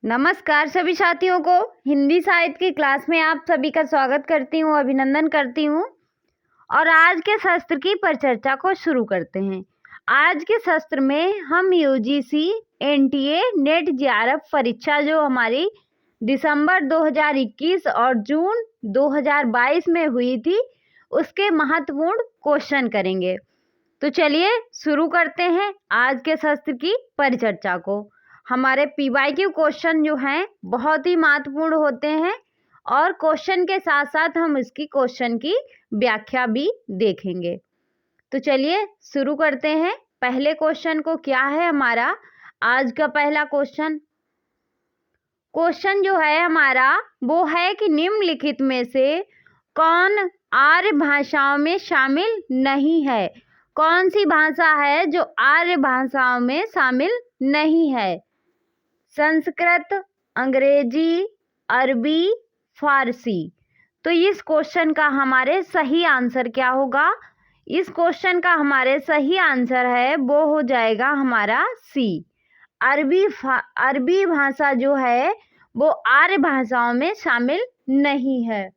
नमस्कार सभी साथियों को। हिंदी साहित्य की क्लास में आप सभी का स्वागत करती हूँ, अभिनंदन करती हूँ। और आज के सत्र की परिचर्चा को शुरू करते हैं। आज के सत्र में हम यूजीसी एनटीए नेट जेआरएफ परीक्षा जो हमारी दिसंबर 2021 और जून 2022 में हुई थी, उसके महत्वपूर्ण क्वेश्चन करेंगे। तो चलिए शुरू करते हैं आज के सत्र की परिचर्चा को। हमारे पीवाईक्यू क्वेश्चन जो हैं बहुत ही महत्वपूर्ण होते हैं और क्वेश्चन के साथ साथ हम इसकी क्वेश्चन की व्याख्या भी देखेंगे। तो चलिए शुरू करते हैं पहले क्वेश्चन को। क्या है हमारा आज का पहला क्वेश्चन? क्वेश्चन जो है हमारा वो है कि निम्नलिखित में से कौन आर्य भाषाओं में शामिल नहीं है? कौन सी भाषा है जो आर्य भाषाओं में शामिल नहीं है? संस्कृत, अंग्रेजी, अरबी, फारसी। तो इस क्वेश्चन का हमारे सही आंसर क्या होगा? इस क्वेश्चन का हमारे सही आंसर है वो हो जाएगा हमारा सी। अरबी भाषा जो है वो आर्य भाषाओं में शामिल नहीं है।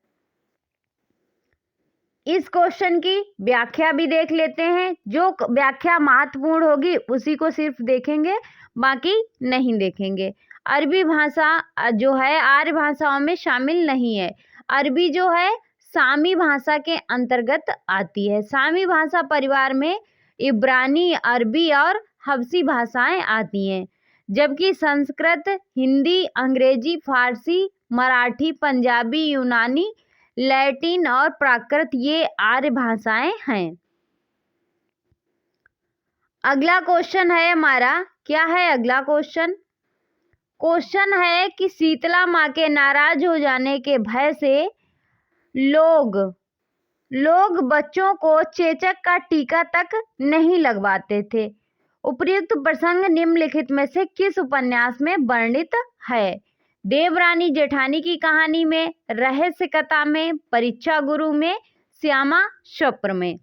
इस क्वेश्चन की व्याख्या भी देख लेते हैं। जो व्याख्या महत्वपूर्ण होगी उसी को सिर्फ देखेंगे, बाकी नहीं देखेंगे। अरबी भाषा जो है आर्य भाषाओं में शामिल नहीं है। अरबी जो है सामी भाषा के अंतर्गत आती है। सामी भाषा परिवार में इब्रानी, अरबी और हबसी भाषाएं आती हैं, जबकि संस्कृत, हिंदी, अंग्रेजी, फारसी, मराठी, पंजाबी, यूनानी, लैटिन और प्राकृत ये आर्य भाषाएं हैं। अगला क्वेश्चन है हमारा, क्या है अगला क्वेश्चन? क्वेश्चन है कि शीतला माँ के नाराज हो जाने के भय से लोग बच्चों को चेचक का टीका तक नहीं लगवाते थे। उपर्युक्त प्रसंग निम्नलिखित में से किस उपन्यास में वर्णित है? देवरानी जेठानी की कहानी में, रहस्य कथा में, परीक्षा गुरु में, श्यामा स्वप्न में।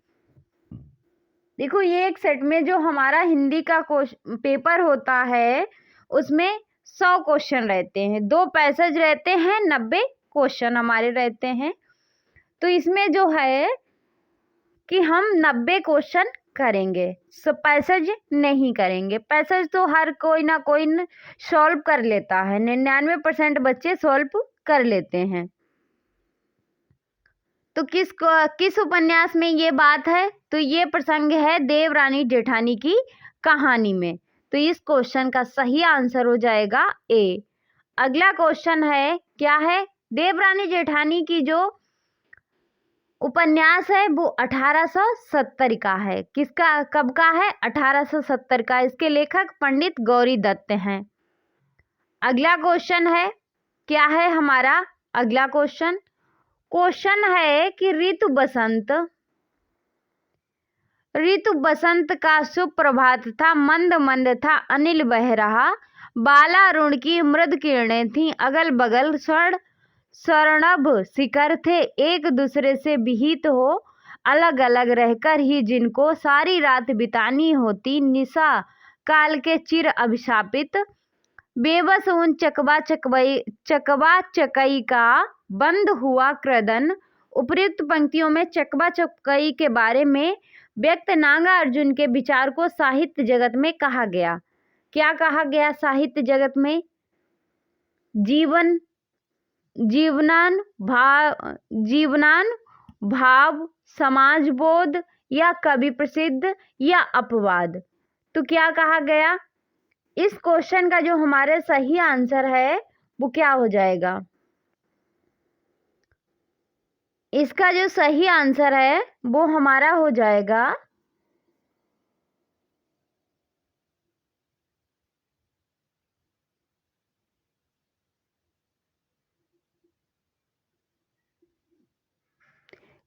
देखो ये एक सेट में जो हमारा हिंदी का पेपर होता है उसमें 100 क्वेश्चन रहते हैं, 2 पैसेज रहते हैं, 90 क्वेश्चन हमारे रहते हैं। तो इसमें जो है कि हम 90 क्वेश्चन करेंगे, पैसेज नहीं करेंगे। पैसेज तो हर कोई ना कोई सॉल्व कर लेता है, 99% बच्चे सॉल्व कर लेते हैं। तो किस उपन्यास में ये बात है? तो ये प्रसंग है देवरानी जेठानी की कहानी में। तो इस क्वेश्चन का सही आंसर हो जाएगा ए। अगला क्वेश्चन है, क्या है? देवरानी जेठानी की जो उपन्यास है वो 1870 का है। किसका, कब का है? 1870 का। इसके लेखक पंडित गौरी दत्त हैं। अगला क्वेश्चन है, क्या है हमारा अगला क्वेश्चन? क्वेश्चन है कि ऋतु बसंत का सुप्रभात था, मंद मंद था अनिल बह रहा, बालारुण की मृद किरणें थीं, अगल बगल स्वर्णभ शिखर थे, एक दूसरे से विहित हो अलग अलग रहकर ही जिनको सारी रात बितानी होती, निशा काल के चिर अभिशापित, बेबस उन चकवा चकई का बंद हुआ क्रदन। उपर्युक्त पंक्तियों में चकवा चकई के बारे में व्यक्त नागा अर्जुन के विचार को साहित्य जगत में कहा गया। क्या कहा गया साहित्य जगत में? जीवनान भाव, समाजबोध, या कवि प्रसिद्ध, या अपवाद। तो क्या कहा गया? इस क्वेश्चन का जो हमारे सही आंसर है वो क्या हो जाएगा? इसका जो सही आंसर है वो हमारा हो जाएगा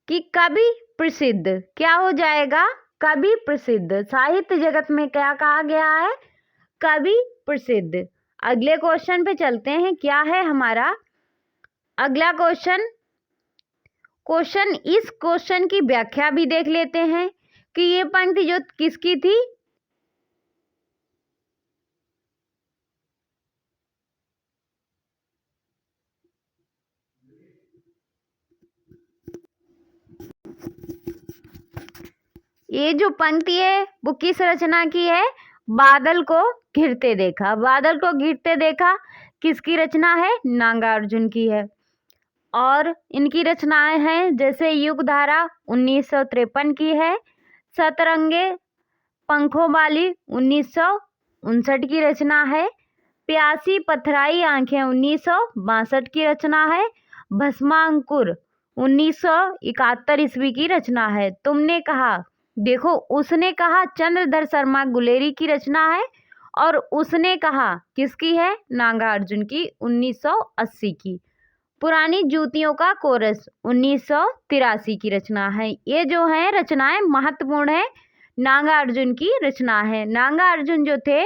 कि कवि प्रसिद्ध। क्या हो जाएगा? कवि प्रसिद्ध। साहित्य जगत में क्या कहा गया है? कवि प्रसिद्ध। अगले क्वेश्चन पे चलते हैं। क्या है हमारा अगला क्वेश्चन? इस क्वेश्चन की व्याख्या भी देख लेते हैं कि ये पंक्ति जो किसकी थी? ये जो पंक्ति है वो किस रचना की है? बादल को घिरते देखा। बादल को घिरते देखा किसकी रचना है? नागार्जुन की है। और इनकी रचनाएं हैं जैसे युगधारा 1953 की है, सतरंगे पंखों वाली 1959 की रचना है, प्यासी पथराई आंखें 1962 की रचना है, भस्मांकुर 1971 ईस्वी की रचना है। तुमने कहा, देखो उसने कहा चंद्रधर शर्मा गुलेरी की रचना है, और उसने कहा किसकी है? नागार्जुन की 1980 की। पुरानी जूतियों का कोरस 1983 की रचना है। ये जो है रचनाएं महत्वपूर्ण है, नागार्जुन की रचना है। नागार्जुन जो थे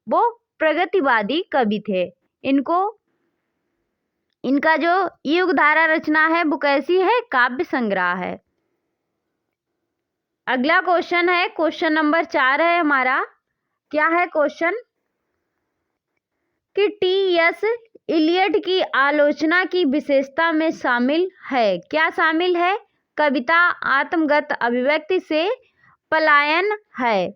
वो प्रगतिवादी कवि थे। इनका जो युगधारा रचना है वो कैसी है? काव्य संग्रह है। अगला क्वेश्चन है, क्वेश्चन नंबर 4 है हमारा। क्या है क्वेश्चन? कि टी.एस. इलियट की आलोचना की विशेषता में शामिल है। क्या शामिल है? कविता आत्मगत अभिव्यक्ति से पलायन है।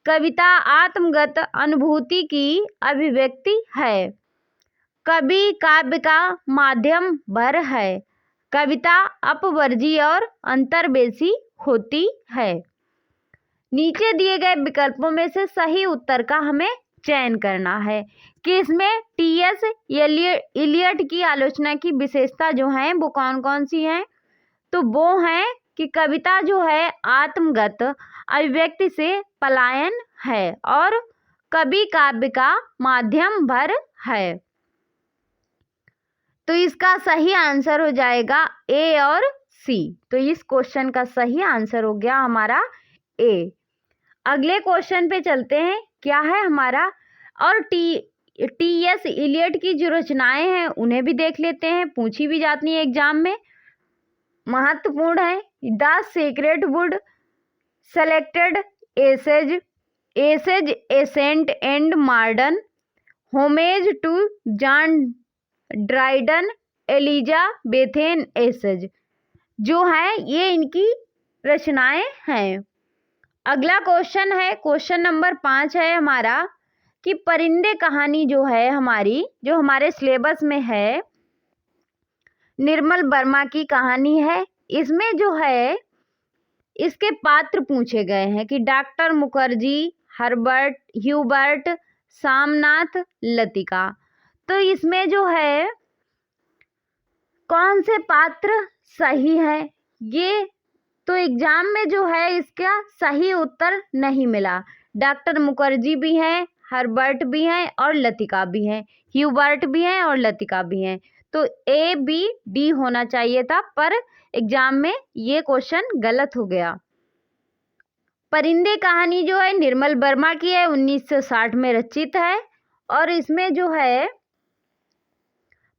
कविता आत्मगत अनुभूति की अभिव्यक्ति है। कवि काव्य का माध्यम भर है। कविता अपवर्जी और अंतर्वेशी होती है। नीचे दिए गए विकल्पों में से सही उत्तर का हमें चयन करना है कि इसमें टी.एस. इलियट की आलोचना की विशेषता जो है वो कौन कौन सी हैं? तो वो हैं कि कविता जो है आत्मगत अभिव्यक्ति से पलायन है और कवि काव्य का माध्यम भर है। तो इसका सही आंसर हो जाएगा ए और सी। तो इस क्वेश्चन का सही आंसर हो गया हमारा ए। अगले क्वेश्चन पे चलते हैं। क्या है हमारा? और टी.एस. इलियट की जो रचनाएं हैं उन्हें भी देख लेते हैं, पूछी भी जाती हैं एग्जाम में, महत्वपूर्ण है। The sacred wood, selected essays, ancient and modern, homage to John Dryden, Elizabethan essays, जो है ये इनकी रचनाएं हैं। अगला क्वेश्चन है, क्वेश्चन नंबर 5 है हमारा कि परिंदे कहानी जो है हमारी, जो हमारे सिलेबस में है, निर्मल वर्मा की कहानी है। इसमें जो है इसके पात्र पूछे गए हैं कि डॉक्टर मुखर्जी, ह्यूबर्ट, सामनाथ, लतिका। तो इसमें जो है कौन से पात्र सही है? ये तो एग्जाम में जो है इसका सही उत्तर नहीं मिला। डॉक्टर मुखर्जी भी हैं, हर्बर्ट भी हैं और लतिका भी हैं, ह्यूबर्ट भी हैं और लतिका भी हैं। तो ए, बी, डी होना चाहिए था, पर एग्जाम में ये क्वेश्चन गलत हो गया। परिंदे कहानी जो है निर्मल वर्मा की है, 1960 में रचित है और इसमें जो है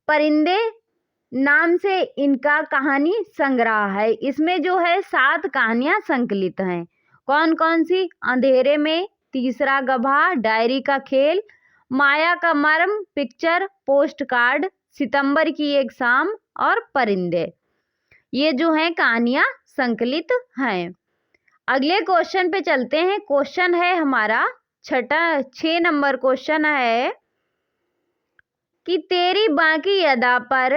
परिंदे नाम से इनका कहानी संग्रह है। इसमें जो है 7 कहानियां संकलित हैं। कौन कौन सी? अंधेरे में, तीसरा गभा, डायरी का खेल, माया का मर्म, पिक्चर, पोस्ट कार्ड, सितंबर की एक शाम और परिंदे। ये जो हैं कहानियां संकलित हैं। अगले क्वेश्चन पे चलते हैं। क्वेश्चन है हमारा 6 नंबर क्वेश्चन है कि तेरी बाकी अदा पर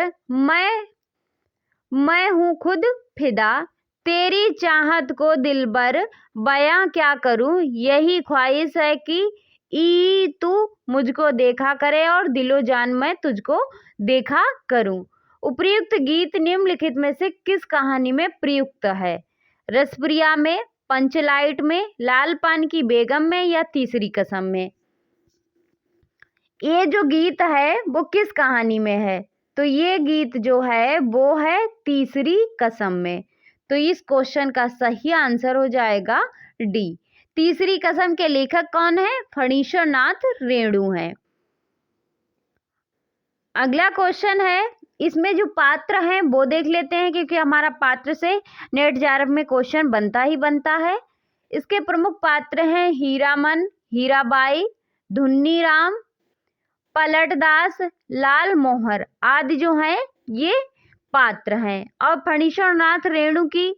मैं हूँ खुद फिदा, तेरी चाहत को दिलबर बयां क्या करूँ, यही ख्वाहिश है कि तू मुझको देखा करे और दिलो जान मैं तुझको देखा करूँ। उपर्युक्त गीत निम्नलिखित में से किस कहानी में प्रयुक्त है? रसप्रिया में, पंचलाइट में, लाल पान की बेगम में या तीसरी कसम में? ये जो गीत है वो किस कहानी में है? तो ये गीत जो है वो है तीसरी कसम में। तो इस क्वेश्चन का सही आंसर हो जाएगा डी। तीसरी कसम के लेखक कौन है? फणीश्वर नाथ रेणु हैं। अगला क्वेश्चन है, इसमें जो पात्र हैं वो देख लेते हैं क्योंकि हमारा पात्र से नेट जेआरएफ में क्वेश्चन बनता ही बनता है। इसके प्रमुख पात्र हैं हीरामन, हीराबाई, धुन्नीराम, पलटदास, लाल मोहर आदि जो हैं ये पात्र हैं। और फणीश्वर नाथ रेणु की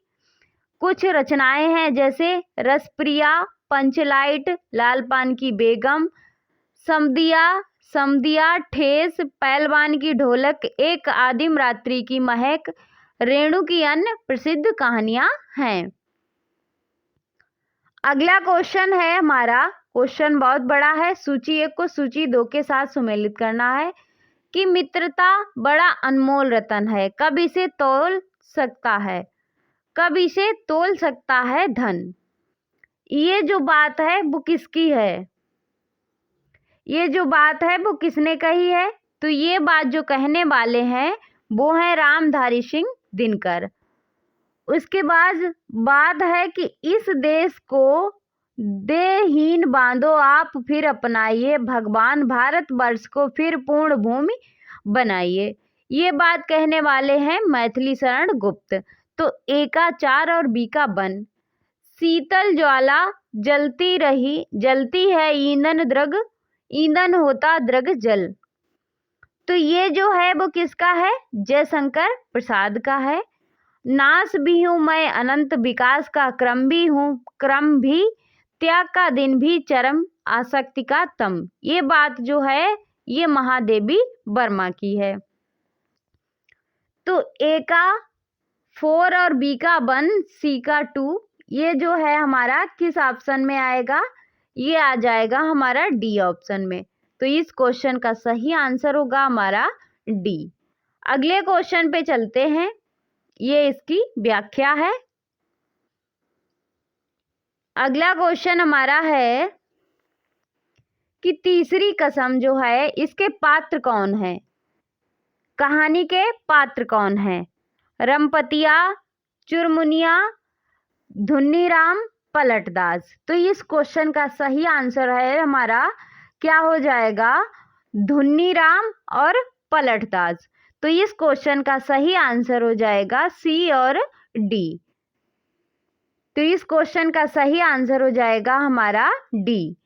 कुछ रचनाएं हैं जैसे रसप्रिया, पंचलाइट, लाल पान की बेगम, समदिया, समदिया, ठेस, पहलवान की ढोलक, एक आदिम रात्रि की महक, रेणु की अन्य प्रसिद्ध कहानियां हैं। अगला क्वेश्चन है हमारा, क्वेश्चन बहुत बड़ा है। सूची 1 को सूची 2 के साथ सुमेलित करना है कि मित्रता बड़ा अनमोल रतन है, कब इसे तोल सकता है, कब इसे तोल सकता है धन। ये जो बात है वो किसकी है, ये जो बात है वो किसने कही है? तो ये बात जो कहने वाले हैं वो है रामधारी सिंह दिनकर। उसके बाद बात है कि इस देश को देहीन बांधो आप फिर अपनाइए, भगवान भारतवर्ष को फिर पूर्ण भूमि बनाइए। ये बात कहने वाले हैं मैथिली शरण गुप्त। तो ए का 4 और बी का वन। शीतल ज्वाला जलती रही, जलती है ईंधन द्रग, ईंधन होता द्रग जल। तो ये जो है वो किसका है? जयशंकर प्रसाद का है। नाश भी हूँ मैं अनंत विकास का क्रम भी हूँ, क्रम भी त्याग का दिन भी चरम आसक्ति का तम। ये बात जो है ये महादेवी वर्मा की है। तो ए का 4 और बी का 1, सी का 2, ये जो है हमारा किस ऑप्शन में आएगा? ये आ जाएगा हमारा डी ऑप्शन में। तो इस क्वेश्चन का सही आंसर होगा हमारा डी। अगले क्वेश्चन पे चलते हैं, ये इसकी व्याख्या है। अगला क्वेश्चन हमारा है कि तीसरी कसम जो है इसके पात्र कौन है, कहानी के पात्र कौन है? रमपतिया, चुरमुनिया, धुन्नीराम, पलटदास। तो इस क्वेश्चन का सही आंसर है हमारा क्या हो जाएगा? धुन्नीराम और पलटदास। तो इस क्वेश्चन का सही आंसर हो जाएगा सी और डी। तो इस क्वेश्चन का सही आंसर हो जाएगा हमारा डी।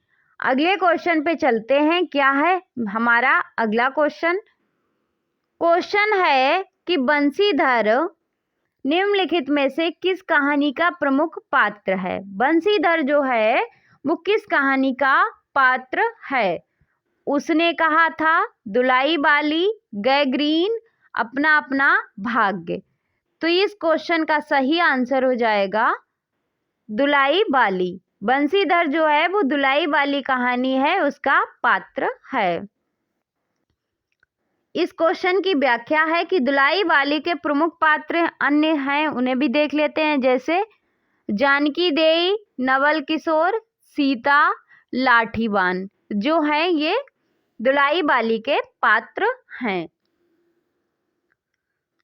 अगले क्वेश्चन पे चलते हैं, क्या है हमारा अगला क्वेश्चन? क्वेश्चन है कि बंशीधर निम्नलिखित में से किस कहानी का प्रमुख पात्र है? बंशीधर जो है वो किस कहानी का पात्र है? उसने कहा था, दुलाई बाली, गैग्रीन, अपना अपना भाग्य। तो इस क्वेश्चन का सही आंसर हो जाएगा दुलाई बाली। बंशीधर जो है वो दुलाई बाली कहानी है, उसका पात्र है। इस क्वेश्चन की व्याख्या है कि दुलाई बाली के प्रमुख पात्र अन्य हैं, उन्हें भी देख लेते हैं, जैसे जानकी देई, नवल किशोर, सीता, लाठीबान, जो है ये दुलाई बाली के पात्र हैं।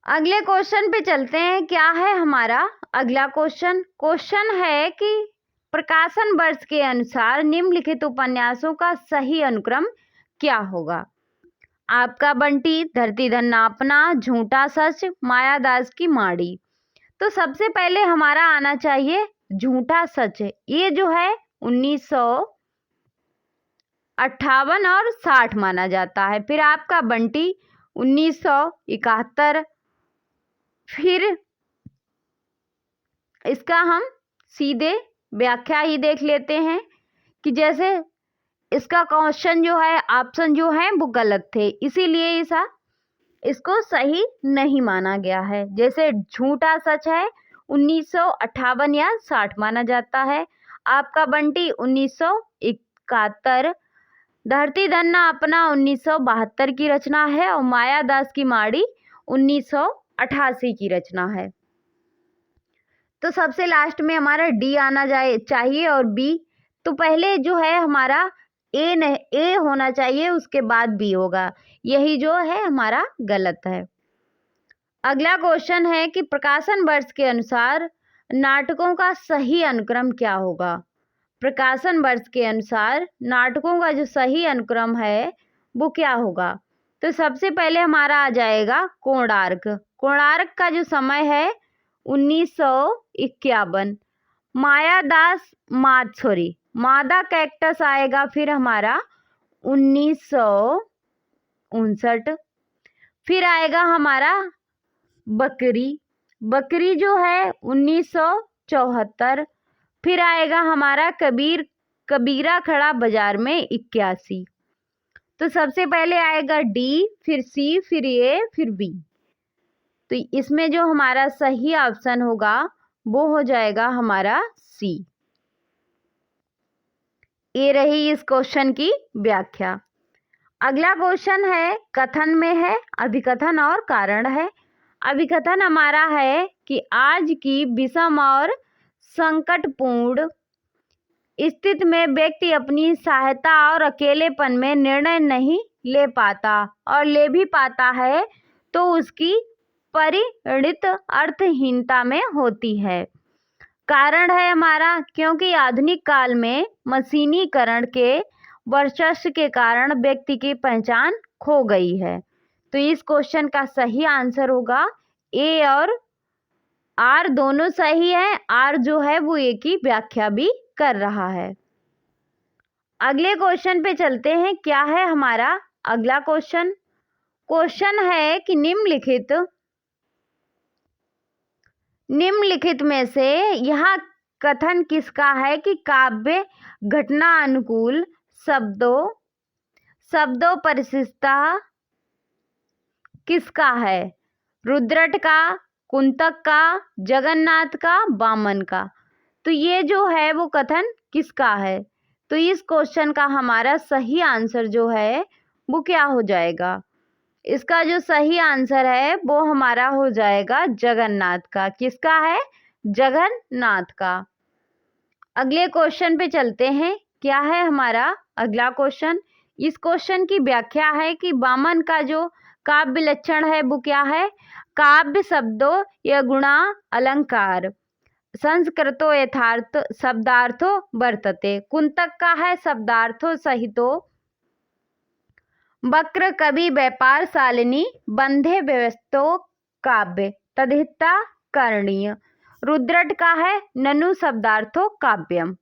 अगले क्वेश्चन पे चलते हैं, क्या है हमारा अगला क्वेश्चन? क्वेश्चन है कि प्रकाशन वर्ष के अनुसार निम्नलिखित उपन्यासों का सही अनुक्रम क्या होगा? आपका बंटी, धरती धन्ना अपना, झूठा सच, मायादास की माड़ी। तो सबसे पहले हमारा आना चाहिए झूठा सच। ये जो है 1958 और 60 माना जाता है। फिर आपका बंटी 1971। फिर इसका हम सीधे व्याख्या ही देख लेते हैं कि जैसे इसका क्वेश्चन जो है, ऑप्शन जो है वो गलत थे, इसीलिए इसको सही नहीं माना गया है। जैसे झूठा सच है 1958 या 60 माना जाता है। आपका बंटी 1971, धरती धन्ना अपना 1972 की रचना है और मायादास की माड़ी 1988 की रचना है। तो सबसे लास्ट में हमारा डी आना चाहिए और बी। तो पहले जो है हमारा ए होना चाहिए, उसके बाद बी होगा, यही जो है हमारा गलत है। अगला क्वेश्चन है कि प्रकाशन वर्ष के अनुसार नाटकों का सही अनुक्रम क्या होगा? प्रकाशन वर्ष के अनुसार नाटकों का जो सही अनुक्रम है वो क्या होगा? तो सबसे पहले हमारा आ जाएगा कोणार्क। कोणार्क का जो समय है 1951। मादा कैक्टस आएगा फिर हमारा 1959। फिर आएगा हमारा बकरी जो है 74। फिर आएगा हमारा कबीरा खड़ा बाजार में 81। तो सबसे पहले आएगा डी, फिर सी, फिर ए, फिर बी। तो इसमें जो हमारा सही ऑप्शन होगा वो हो जाएगा हमारा सी। ये रही इस क्वेश्चन की व्याख्या। अगला क्वेश्चन है, कथन में है, अभिकथन और कारण है। अभिकथन हमारा है कि आज की विषम और संकटपूर्ण स्थिति में व्यक्ति अपनी सहायता और अकेलेपन में निर्णय नहीं ले पाता, और ले भी पाता है तो उसकी परिणित अर्थहीनता में होती है। कारण है हमारा, क्योंकि आधुनिक काल में मशीनीकरण के वर्चस्व के कारण व्यक्ति की पहचान खो गई है। तो इस क्वेश्चन का सही आंसर होगा ए और आर दोनों सही है। आर जो है वो ए की व्याख्या भी कर रहा है। अगले क्वेश्चन पे चलते हैं। क्या है हमारा अगला क्वेश्चन? क्वेश्चन है कि निम्नलिखित में से यह कथन किसका है कि काव्य घटना अनुकूल शब्दों परिशिष्टता किसका है? रुद्रट का, कुंतक का, जगन्नाथ का, वामन का। तो ये जो है वो कथन किसका है? तो इस क्वेश्चन का हमारा सही आंसर जो है वो क्या हो जाएगा? इसका जो सही आंसर है वो हमारा हो जाएगा जगन्नाथ का। किसका है? जगन्नाथ का। अगले क्वेश्चन पे चलते हैं। क्या है हमारा अगला क्वेश्चन? इस क्वेश्चन की व्याख्या है कि वामन का जो काव्य लक्षण है वो क्या है? काव्य शब्दों या गुणा अलंकार संस्कृतो यथार्थ शब्दार्थो वर्तते। कुंतक का है शब्दार्थो सहितो वक्र कवि व्यापार शालिनी बंधे व्यवस्थो काव्य तद्धिता करणीय। रुद्रट का है ननु शब्दार्थो काव्यम।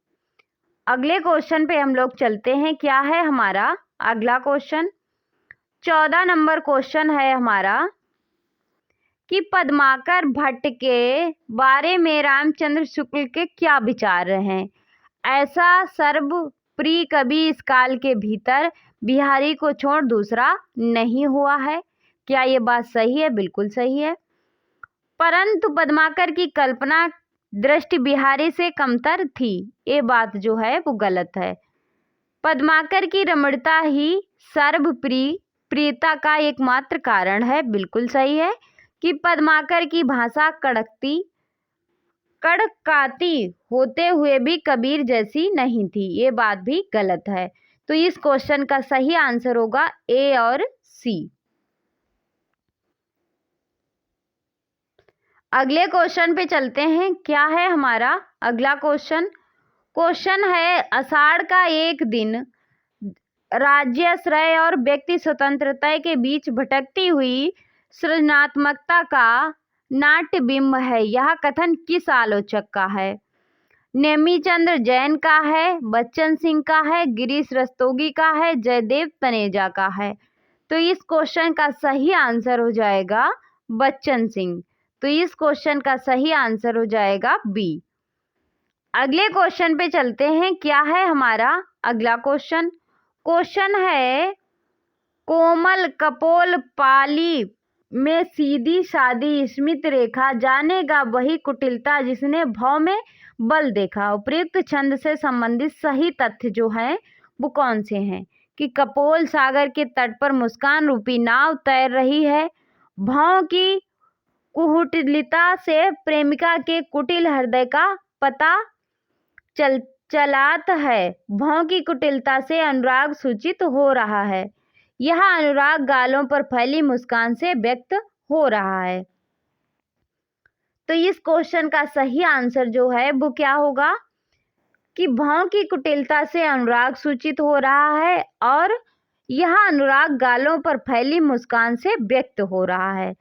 अगले क्वेश्चन पे हम लोग चलते हैं। क्या है हमारा अगला क्वेश्चन? 14 नंबर क्वेश्चन है हमारा कि पद्माकर भट्ट के बारे में रामचंद्र शुक्ल के क्या विचार हैं? ऐसा सर्वप्रिय कवि इस काल के भीतर बिहारी को छोड़ दूसरा नहीं हुआ है। क्या ये बात सही है? बिल्कुल सही है। परंतु पद्माकर की कल्पना दृष्टि बिहारी से कमतर थी। ये बात जो है वो गलत है। पद्माकर की रमणीयता ही सर्वप्रियता का एकमात्र कारण है। बिल्कुल सही है कि पद्माकर की भाषा कड़काती होते हुए भी कबीर जैसी नहीं थी। ये बात भी गलत है। तो इस क्वेश्चन का सही आंसर होगा ए और सी। अगले क्वेश्चन पे चलते हैं। क्या है हमारा अगला क्वेश्चन? क्वेश्चन है आषाढ़ का एक दिन राज्याश्रय और व्यक्ति स्वतंत्रता के बीच भटकती हुई सृजनात्मकता का नाट्यबिंब है। यह कथन किस आलोचक का है? नेमीचंद्र जैन का है, बच्चन सिंह का है, गिरीश रस्तोगी का है, जयदेव तनेजा का है। तो इस क्वेश्चन का सही आंसर हो जाएगा बच्चन सिंह। तो इस क्वेश्चन का सही आंसर हो जाएगा बी। अगले क्वेश्चन पे चलते हैं। क्या है हमारा अगला क्वेश्चन? क्वेश्चन है कोमल कपोल पाली में सीधी सादी स्मित रेखा जानेगा वही कुटिलता जिसने भाव में बल देखा। उपयुक्त छंद से संबंधित सही तथ्य जो हैं वो कौन से हैं? कि कपोल सागर के तट पर मुस्कान रूपी नाव तैर रही है। भाव की कुटिलता से प्रेमिका के कुटिल हृदय का पता चलात है। भाव की कुटिलता से अनुराग सूचित हो रहा है। यह अनुराग गालों पर फैली मुस्कान से व्यक्त हो रहा है। तो इस क्वेश्चन का सही आंसर जो है वो क्या होगा? कि भाव की कुटिलता से अनुराग सूचित हो रहा है और यह अनुराग गालों पर फैली मुस्कान से व्यक्त हो रहा है।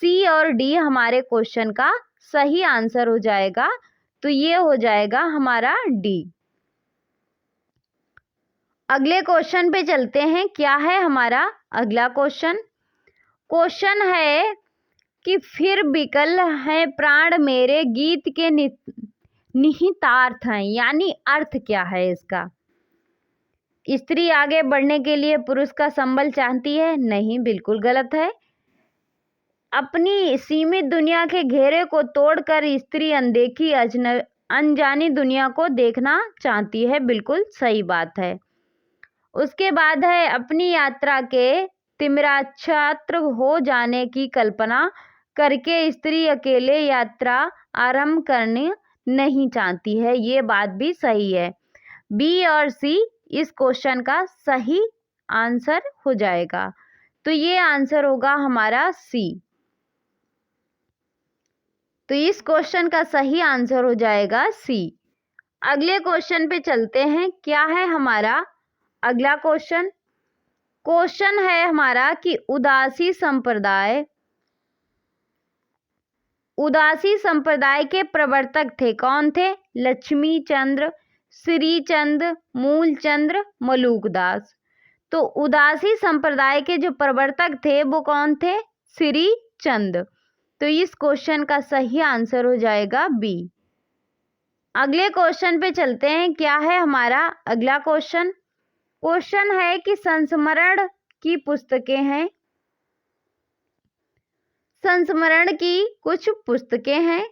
सी और डी हमारे क्वेश्चन का सही आंसर हो जाएगा। तो ये हो जाएगा हमारा डी। अगले क्वेश्चन पे चलते हैं। क्या है हमारा अगला क्वेश्चन? क्वेश्चन है कि फिर विकल है प्राण मेरे गीत के निहितार्थ हैं, यानी अर्थ क्या है इसका। स्त्री आगे बढ़ने के लिए पुरुष का संबल चाहती है, नहीं, बिल्कुल गलत है। अपनी सीमित दुनिया के घेरे को तोड़कर स्त्री अनदेखी अनजानी दुनिया को देखना चाहती है, बिल्कुल सही बात है। उसके बाद है अपनी यात्रा के तिमिराच्छात्र हो जाने की कल्पना करके स्त्री अकेले यात्रा आरंभ करनी नहीं चाहती है, ये बात भी सही है। बी और सी इस क्वेश्चन का सही आंसर हो जाएगा, तो ये आंसर होगा हमारा सी। तो इस क्वेश्चन का सही आंसर हो जाएगा सी। अगले क्वेश्चन पे चलते हैं। क्या है हमारा अगला क्वेश्चन? क्वेश्चन है हमारा कि उदासी संप्रदाय के प्रवर्तक थे, कौन थे? लक्ष्मी चंद्र, श्रीचंद, मूलचंद्र, मलूकदास। तो उदासी संप्रदाय के जो प्रवर्तक थे वो कौन थे? श्रीचंद। तो इस क्वेश्चन का सही आंसर हो जाएगा बी। अगले क्वेश्चन पे चलते हैं। क्या है हमारा अगला क्वेश्चन? क्वेश्चन है कि संस्मरण की पुस्तकें हैं। संस्मरण की कुछ पुस्तकें हैं,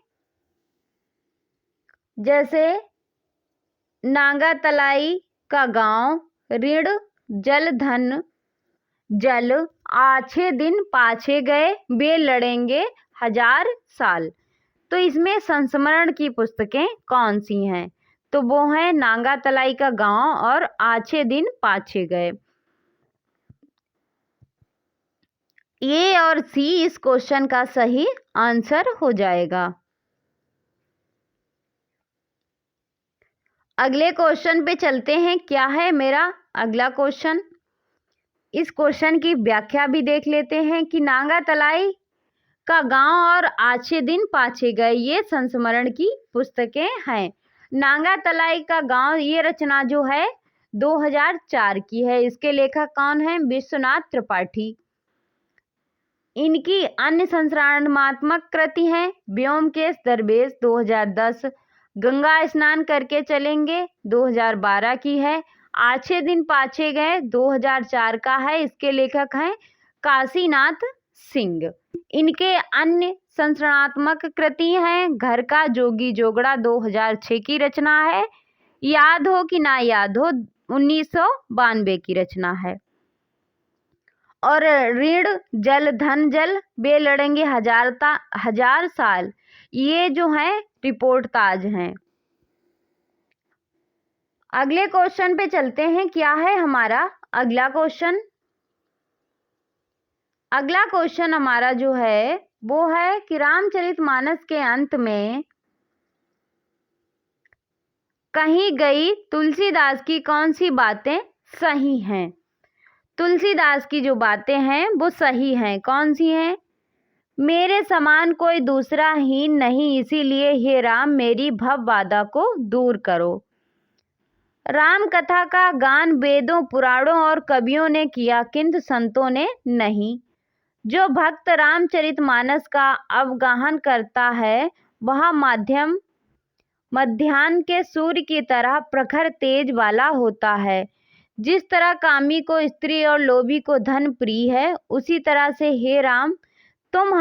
जैसे नागा तलाई का गांव, ऋण, जल धन जल, आछे दिन पाछे गए, वे लड़ेंगे 1000 साल। तो इसमें संस्मरण की पुस्तकें कौन सी हैं? तो वो हैं नागा तलाई का गांव और आछे दिन पाछे गए। ए और सी इस क्वेश्चन का सही आंसर हो जाएगा। अगले क्वेश्चन पे चलते हैं। क्या है मेरा अगला क्वेश्चन? इस क्वेश्चन की व्याख्या भी देख लेते हैं कि नागा तलाई का गांव और आछे दिन पाछे गए, ये संस्मरण की पुस्तकें हैं। नागा तलाई का गांव, ये रचना जो है 2004 की है। इसके लेखक कौन है? विश्वनाथ त्रिपाठी। इनकी अन्य संस्मरणात्मक कृति है व्योमकेश दरवेश 2010, गंगा स्नान करके चलेंगे 2012 की है, आछे दिन पाछे गए 2004 का है। इसके लेखक हैं काशीनाथ सिंह। इनके अन्य संस्मरणात्मक कृति हैं घर का जोगी जोगड़ा 2006 की रचना है, याद हो कि ना याद हो 1992 की रचना है, और ऋण जल धन जल, वे लड़ेंगे 1000 साल, ये जो है रिपोर्ट ताज हैं। अगले क्वेश्चन पे चलते हैं। क्या है हमारा अगला क्वेश्चन? अगला क्वेश्चन हमारा जो है वो है कि रामचरितमानस के अंत में कही गई तुलसीदास की कौन सी बातें सही हैं? तुलसीदास की जो बातें हैं वो सही हैं। कौन सी हैं? मेरे समान कोई दूसरा हीन नहीं, इसीलिए हे राम मेरी भव बाधा को दूर करो। राम कथा का गान वेदों, पुराणों और कवियों ने किया, किंतु संतों ने नहीं। जो भक्त रामचरितमानस का अवगाहन करता है वह मध्याह्न के सूर्य की तरह प्रखर तेज वाला होता है। जिस तरह कामी को स्त्री और लोभी को धन प्रिय है, उसी तरह से हे राम तुम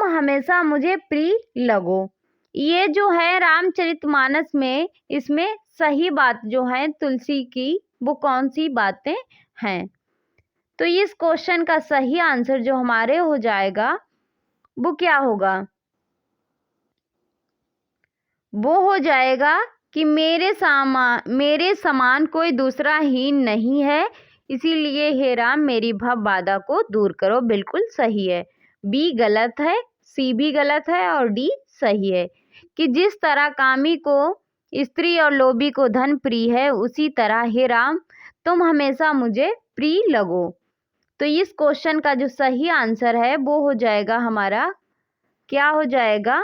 हमेशा मुझे प्रिय लगो। ये जो है रामचरितमानस में, इसमें सही बात जो है तुलसी की वो कौन सी बातें हैं? तो इस क्वेश्चन का सही आंसर जो हमारे हो जाएगा वो क्या होगा? वो हो जाएगा कि मेरे समान कोई दूसरा हीन नहीं है, इसीलिए हे राम मेरी भव बाधा को दूर करो। बिल्कुल सही है। बी गलत है, सी भी गलत है और डी सही है कि जिस तरह कामी को स्त्री और लोभी को धन प्रिय है, उसी तरह हे राम तुम हमेशा मुझे प्रिय लगो। तो इस क्वेश्चन का जो सही आंसर है वो हो जाएगा हमारा, क्या हो जाएगा?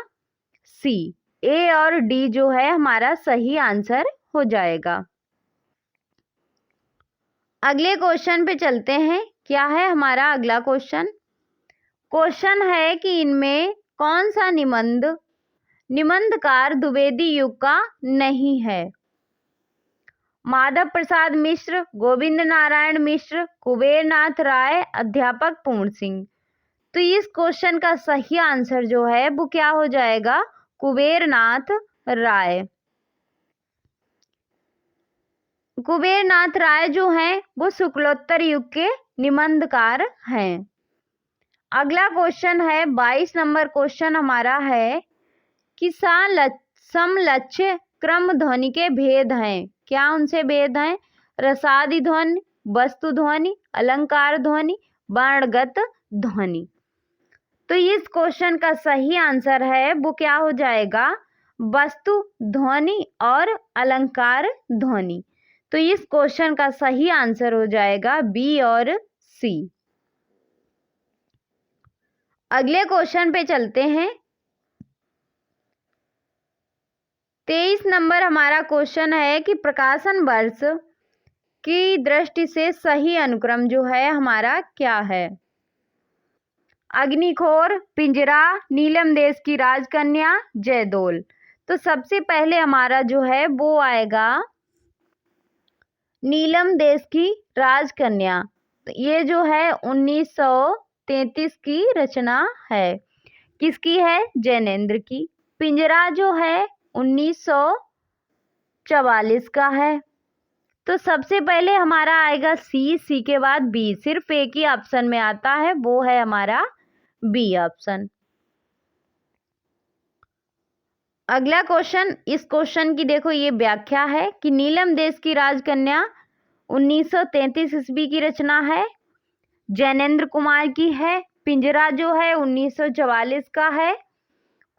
सी। ए और डी जो है हमारा सही आंसर हो जाएगा। अगले क्वेश्चन पे चलते हैं। क्या है हमारा अगला क्वेश्चन? क्वेश्चन है कि इनमें कौन सा निबंध निबंधकार द्विवेदी युग का नहीं है? माधव प्रसाद मिश्र, गोविंद नारायण मिश्र, कुबेरनाथ राय, अध्यापक पूर्ण सिंह। तो इस क्वेश्चन का सही आंसर जो है वो क्या हो जाएगा? कुबेरनाथ राय। कुबेरनाथ राय जो हैं वो शुक्लोत्तर युग के निबंधकार हैं। अगला क्वेश्चन है 22 नंबर क्वेश्चन हमारा है कि समलक्ष्य क्रम ध्वनि के भेद हैं। क्या उनसे भेद हैं? रसादि ध्वनि, वस्तु ध्वनि, अलंकार ध्वनि, वर्णगत ध्वनि। तो इस क्वेश्चन का सही आंसर है वो क्या हो जाएगा? वस्तु ध्वनि और अलंकार ध्वनि। तो इस क्वेश्चन का सही आंसर हो जाएगा बी और सी। अगले क्वेश्चन पे चलते हैं। 23 नंबर हमारा क्वेश्चन है कि प्रकाशन वर्ष की दृष्टि से सही अनुक्रम जो है हमारा क्या है? अग्निखोर, पिंजरा, नीलम देश की राजकन्या, जयदोल। तो सबसे पहले हमारा जो है वो आएगा नीलम देश की राजकन्या। तो ये जो है 1933 की रचना है। किसकी है? जैनेन्द्र की। पिंजरा जो है 1944 का है। तो सबसे पहले हमारा आएगा सी के बाद बी। सिर्फ एक ही ऑप्शन में आता है, वो है हमारा बी ऑप्शन। अगला क्वेश्चन, इस क्वेश्चन की देखो ये व्याख्या है कि नीलम देश की राजकन्या 1933 ईस्वी की रचना है, जैनेन्द्र कुमार की है। पिंजरा जो है 1944 का है,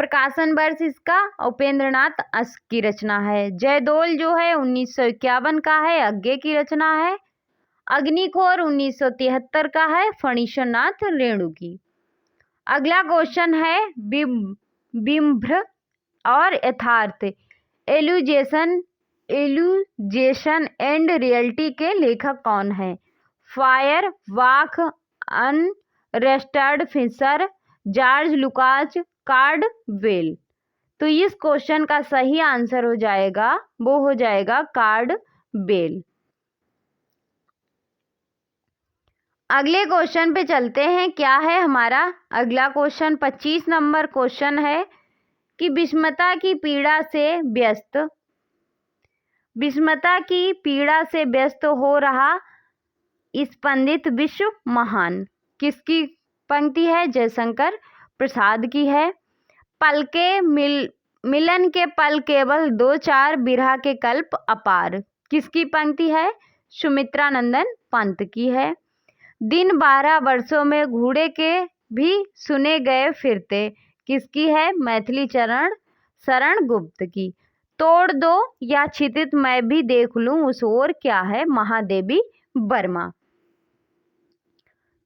प्रकाशन वर्ष इसका उपेंद्रनाथ अश्क की रचना है। जयदोल जो है 1951 का है, अज्ञे की रचना है। अग्निखोर 1973 का है, फणीश्वरनाथ रेणु की। अगला क्वेश्चन है बिंभ्र और यथार्थ, एल्यूजेशन एंड रियलिटी के लेखक कौन है? फायर वाक, अनरेस्टेड फिशर, जॉर्ज लुकास, कार्डवेल। तो इस क्वेश्चन का सही आंसर हो जाएगा वो हो जाएगा कार्डवेल। अगले क्वेश्चन पे चलते हैं। क्या है हमारा अगला क्वेश्चन? 25 नंबर क्वेश्चन है कि विषमता की पीड़ा से व्यस्त हो रहा स्पंदित विश्व महान। किसकी पंक्ति है? जयशंकर प्रसाद की है। पल के मिलन के पल केवल 2-4 बिरहा के कल्प अपार। किसकी पंक्ति है? सुमित्रा नंदन पंत की है। दिन 12 वर्षों में घूड़े के भी सुने गए फिरते। किसकी है? मैथिली शरण गुप्त की। तोड़ दो या क्षितिज मैं भी देख लूं उस ओर, क्या है? महादेवी वर्मा।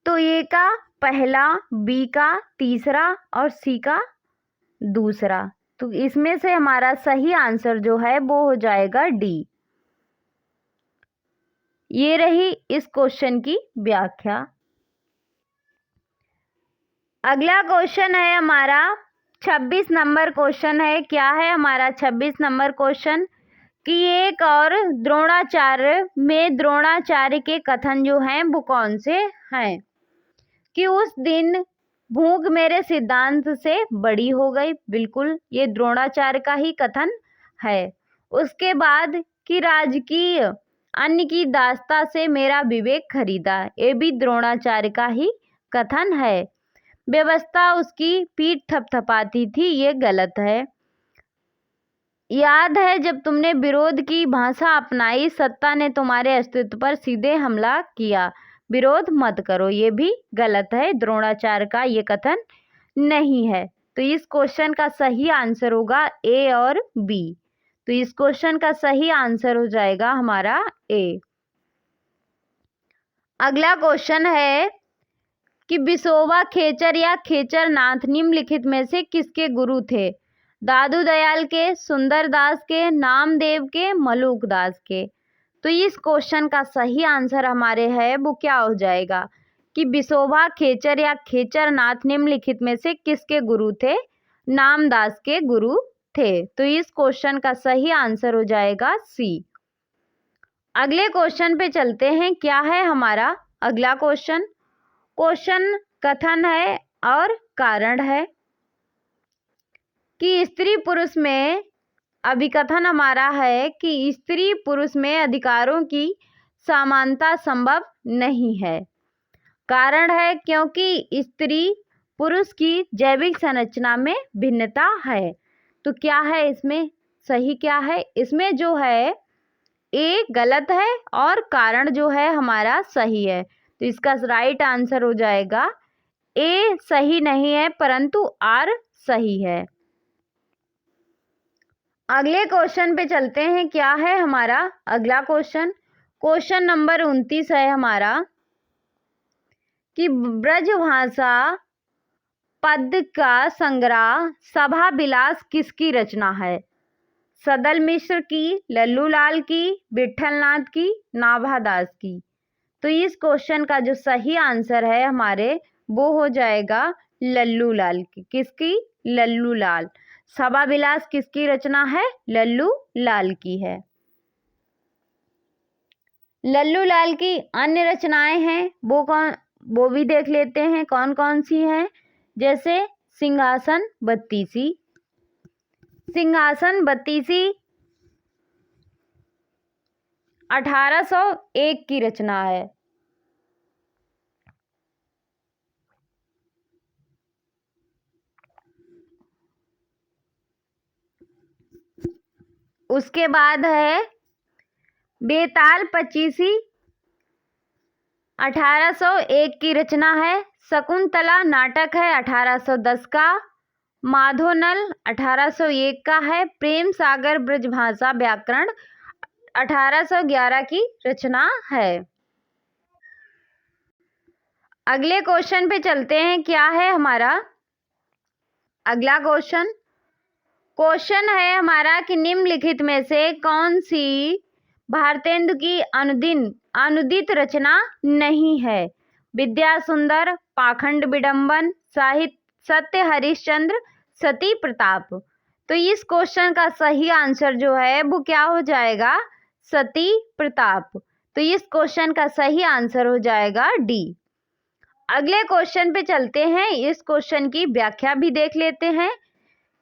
तो ए का पहला, बी का तीसरा और सी का दूसरा। तो इसमें से हमारा सही आंसर जो है वो हो जाएगा डी। ये रही इस क्वेश्चन की व्याख्या। अगला क्वेश्चन है हमारा 26 नंबर क्वेश्चन है। क्या है हमारा 26 नंबर क्वेश्चन? कि एक और द्रोणाचार्य में द्रोणाचार्य के कथन जो हैं वो कौन से हैं? कि उस दिन भूख मेरे सिद्धांत से बड़ी हो गई। बिल्कुल ये द्रोणाचार्य का ही कथन है। उसके बाद कि राजकीय अन्न की दास्ता से मेरा विवेक खरीदा, ये भी द्रोणाचार्य का ही कथन है। व्यवस्था उसकी पीठ थपथपाती थी, ये गलत है। याद है जब तुमने विरोध की भाषा अपनाई, सत्ता ने तुम्हारे अस्तित्व पर सीधे हमला किया, विरोध मत करो, ये भी गलत है। द्रोणाचार्य का ये कथन नहीं है। तो इस क्वेश्चन का सही आंसर होगा ए और बी। तो इस क्वेश्चन का सही आंसर हो जाएगा हमारा ए। अगला क्वेश्चन है कि विसोबा खेचर या खेचरनाथ निम्नलिखित में से किसके गुरु थे? दादू दयाल के, सुंदर दास के, नामदेव के, मलूक दास के। तो इस क्वेश्चन का सही आंसर हमारे है वो क्या हो जाएगा कि विसोबा खेचर या खेचरनाथ निम्नलिखित में से किसके गुरु थे? नामदास के गुरु थे। तो इस क्वेश्चन का सही आंसर हो जाएगा सी। अगले क्वेश्चन पे चलते हैं। क्या है हमारा अगला क्वेश्चन? क्वेश्चन कथन है और कारण है कि स्त्री पुरुष में, अभिकथन हमारा है कि स्त्री पुरुष में अधिकारों की समानता संभव नहीं है। कारण है क्योंकि स्त्री पुरुष की जैविक संरचना में भिन्नता है। तो क्या है इसमें सही? क्या है इसमें? जो है ए गलत है और कारण जो है हमारा सही है। तो इसका राइट आंसर हो जाएगा ए सही नहीं है परंतु आर सही है। अगले क्वेश्चन पे चलते हैं। क्या है हमारा अगला क्वेश्चन? क्वेश्चन नंबर 29 है हमारा कि ब्रजभाषा पद का संग्रह सभा विलास किसकी रचना है? सदल मिश्र की, लल्लू लाल की, विठलनाथ की, नाभादास की। तो इस क्वेश्चन का जो सही आंसर है हमारे वो हो जाएगा लल्लू लाल की। किसकी? लल्लू लाल। सभा विलास किसकी रचना है? लल्लू लाल की है। लल्लू लाल की अन्य रचनाएं हैं वो भी देख लेते हैं कौन कौन सी हैं। जैसे सिंहासन बत्तीसी। सिंहासन बत्तीसी 1801 की रचना है। उसके बाद है बेताल पचीसी 1801 की रचना है। शकुंतला नाटक है 1810 का। माधोनल 1801 का है। प्रेम सागर ब्रजभाषा व्याकरण 1811 की रचना है। अगले क्वेश्चन पे चलते हैं। क्या है हमारा अगला क्वेश्चन? क्वेश्चन है हमारा कि निम्नलिखित में से कौन सी भारतेंदु की अनुदित रचना नहीं है? विद्या सुंदर, पाखंड विडंबन, साहित्य सत्य हरिश्चंद्र, सती प्रताप। तो इस क्वेश्चन का सही आंसर जो है वो क्या हो जाएगा? सती प्रताप। तो इस क्वेश्चन का सही आंसर हो जाएगा डी। अगले क्वेश्चन पे चलते हैं। इस क्वेश्चन की व्याख्या भी देख लेते हैं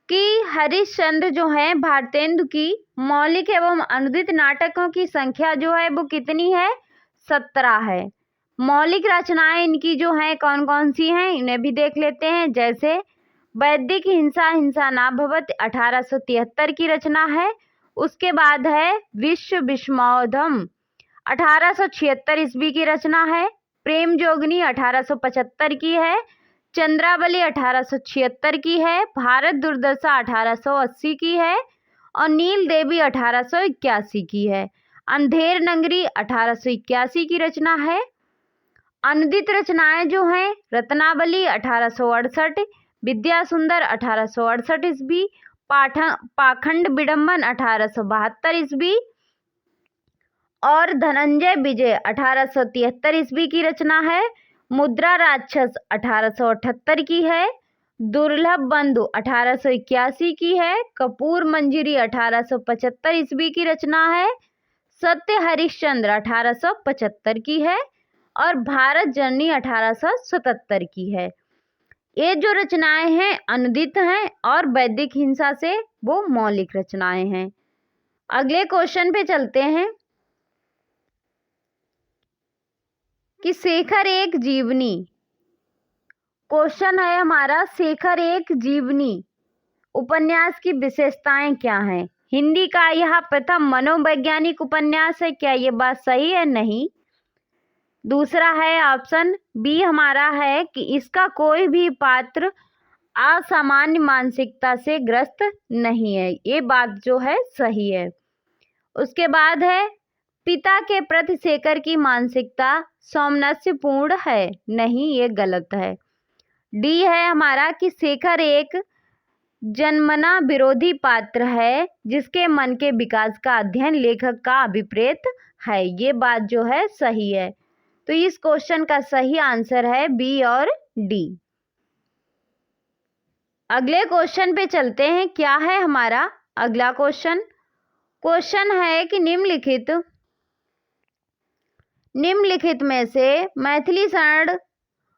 कि हरिश्चंद्र जो है भारतेंदु की मौलिक एवं अनुदित नाटकों की संख्या जो है वो कितनी है? 17 है। मौलिक रचनाएं इनकी जो हैं कौन कौन सी हैं इन्हें भी देख लेते हैं। जैसे वैदिक हिंसा हिंसा ना भवत 1873 की रचना है। उसके बाद है विश्व विस्मोधम 1876 ईस्वी की रचना है। प्रेम जोगनी 1875 की है। चंद्रावली 1876 की है। भारत दुर्दशा 1880 की है और नील देवी 1881 की है। अंधेर नगरी 1881 की रचना है। अनुदित रचनाएं जो हैं रत्नावली 1868, विद्या सुंदर 1868 ईस्वी, पाखंड विडंबन 1872 ईस्वी और धनंजय विजय 1873 ईस्वी की रचना है। मुद्रा राक्षस 1878 की है। दुर्लभ बंधु 1881 की है। कपूर मंजरी 1875 ईस्वी की रचना है। सत्य हरिश्चंद्र 1875 की है और भारत जननी 1877 की है। ये जो रचनाएं हैं अनुदित हैं और वैदिक हिंसा से वो मौलिक रचनाएं हैं। अगले क्वेश्चन पे चलते हैं कि शेखर एक जीवनी। क्वेश्चन है हमारा शेखर एक जीवनी उपन्यास की विशेषताएं क्या हैं? हिंदी का यह प्रथम मनोवैज्ञानिक उपन्यास है। क्या ये बात सही है? नहीं। दूसरा है ऑप्शन बी हमारा है कि इसका कोई भी पात्र असामान्य मानसिकता से ग्रस्त नहीं है। ये बात जो है सही है। उसके बाद है पिता के प्रति शेखर की मानसिकता सौमनस्यपूर्ण है। नहीं, ये गलत है। डी है हमारा कि शेखर एक जन्मना विरोधी पात्र है जिसके मन के विकास का अध्ययन लेखक का अभिप्रेत है। ये बात जो है सही है। तो इस क्वेश्चन का सही आंसर है बी और डी। अगले क्वेश्चन पे चलते हैं। क्या है हमारा अगला क्वेश्चन? क्वेश्चन है कि निम्नलिखित में से मैथिली शरण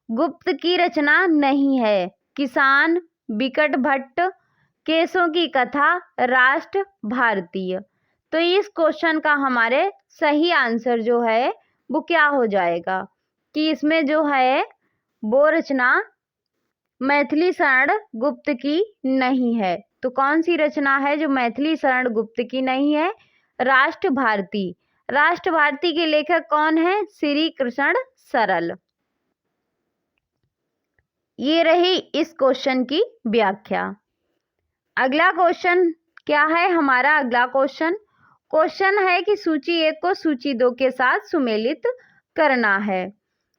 गुप्त की रचना नहीं है। किसान, बिकट भट्ट, केसों की कथा, राष्ट्र भारतीय। तो इस क्वेश्चन का हमारे सही आंसर जो है वो क्या हो जाएगा कि इसमें जो है वो रचना मैथिली शरण गुप्त की नहीं है। तो कौन सी रचना है जो मैथिली शरण गुप्त की नहीं है? राष्ट्र भारती। राष्ट्र भारती के लेखक कौन है? श्री कृष्ण सरल। ये रही इस क्वेश्चन की व्याख्या। अगला क्वेश्चन क्या है हमारा? अगला क्वेश्चन है कि सूची 1 को सूची 2 के साथ सुमेलित करना है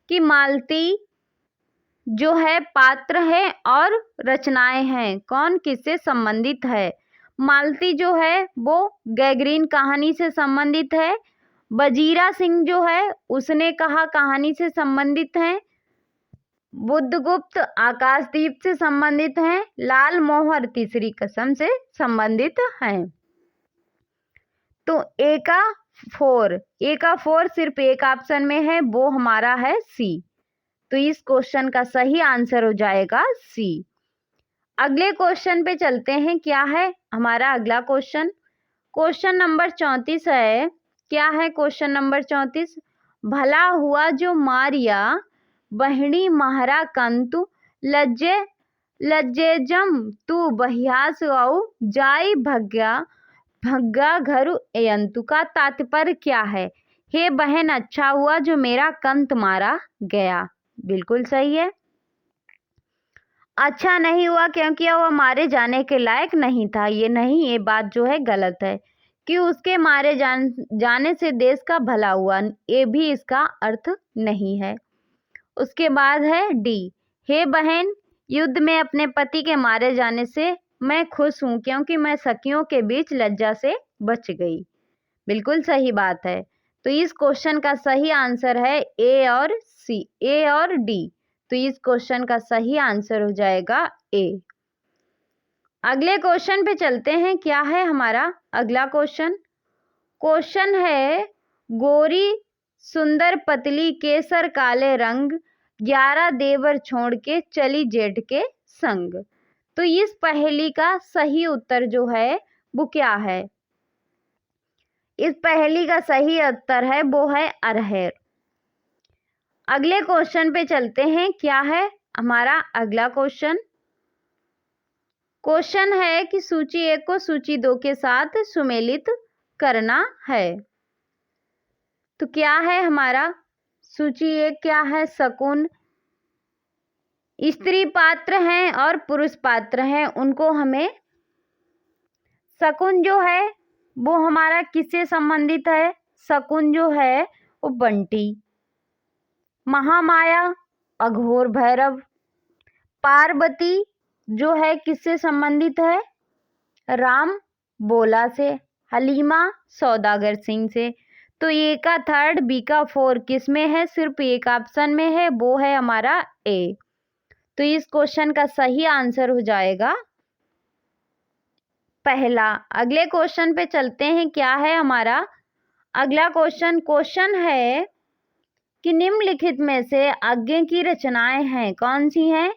कि मालती जो है पात्र है और रचनाएं हैं, कौन किससे संबंधित है? मालती जो है वो गैगरीन कहानी से संबंधित है। बजीरा सिंह जो है उसने कहा कहानी से संबंधित है। बुद्धगुप्त आकाशदीप से संबंधित हैं। लाल मोहर तीसरी कसम से संबंधित हैं। तो ए का 4 सिर्फ एक ऑप्शन में है, वो हमारा है सी। तो इस क्वेश्चन का सही आंसर हो जाएगा सी। अगले क्वेश्चन पे चलते हैं। क्या है हमारा अगला क्वेश्चन? क्वेश्चन नंबर 34 है। क्या है क्वेश्चन नंबर 34? भला हुआ जो मारिया बहिणी महारा कंतु लज्जेजम तू बहियास औ जाई भग्गा घरु एयंतु का तात्पर्य क्या है? हे बहन, अच्छा हुआ जो मेरा कंत मारा गया। बिल्कुल सही है। अच्छा नहीं हुआ क्योंकि वह मारे जाने के लायक नहीं था। ये नहीं, ये बात जो है गलत है कि उसके मारे जाने से देश का भला हुआ, ये भी इसका अर्थ नहीं है। उसके बाद है डी। हे बहन, युद्ध में अपने पति के मारे जाने से मैं खुश हूँ क्योंकि मैं सखियों के बीच लज्जा से बच गई। बिल्कुल सही बात है। तो इस क्वेश्चन का सही आंसर है ए और डी। तो इस क्वेश्चन का सही आंसर हो जाएगा ए। अगले क्वेश्चन पे चलते हैं। क्या है हमारा अगला क्वेश्चन है गोरी सुंदर पतली केसर काले रंग 11 देवर छोड़ के चली जेठ के संग। तो इस पहेली का सही उत्तर जो है वो क्या है? इस पहेली का सही उत्तर है वो है अरहर। अगले क्वेश्चन पे चलते हैं। क्या है हमारा अगला क्वेश्चन है कि सूची 1 को सूची 2 के साथ सुमेलित करना है। तो क्या है हमारा सूची 1? क्या है? शकुन। स्त्री पात्र हैं और पुरुष पात्र हैं, उनको हमें शकुन जो है वो हमारा किससे संबंधित है? शकुन जो है वो बंटी। महामाया अघोर भैरव। पार्वती जो है किससे संबंधित है? राम बोला से। हलीमा सौदागर सिंह से। तो ए का 3, बी का 4 किस में है? सिर्फ एक ऑप्शन में है, वो है हमारा ए। तो इस क्वेश्चन का सही आंसर हो जाएगा पहला। अगले क्वेश्चन पे चलते हैं। क्या है हमारा अगला क्वेश्चन है कि निम्नलिखित में से आगे की रचनाएं हैं, कौन सी हैं?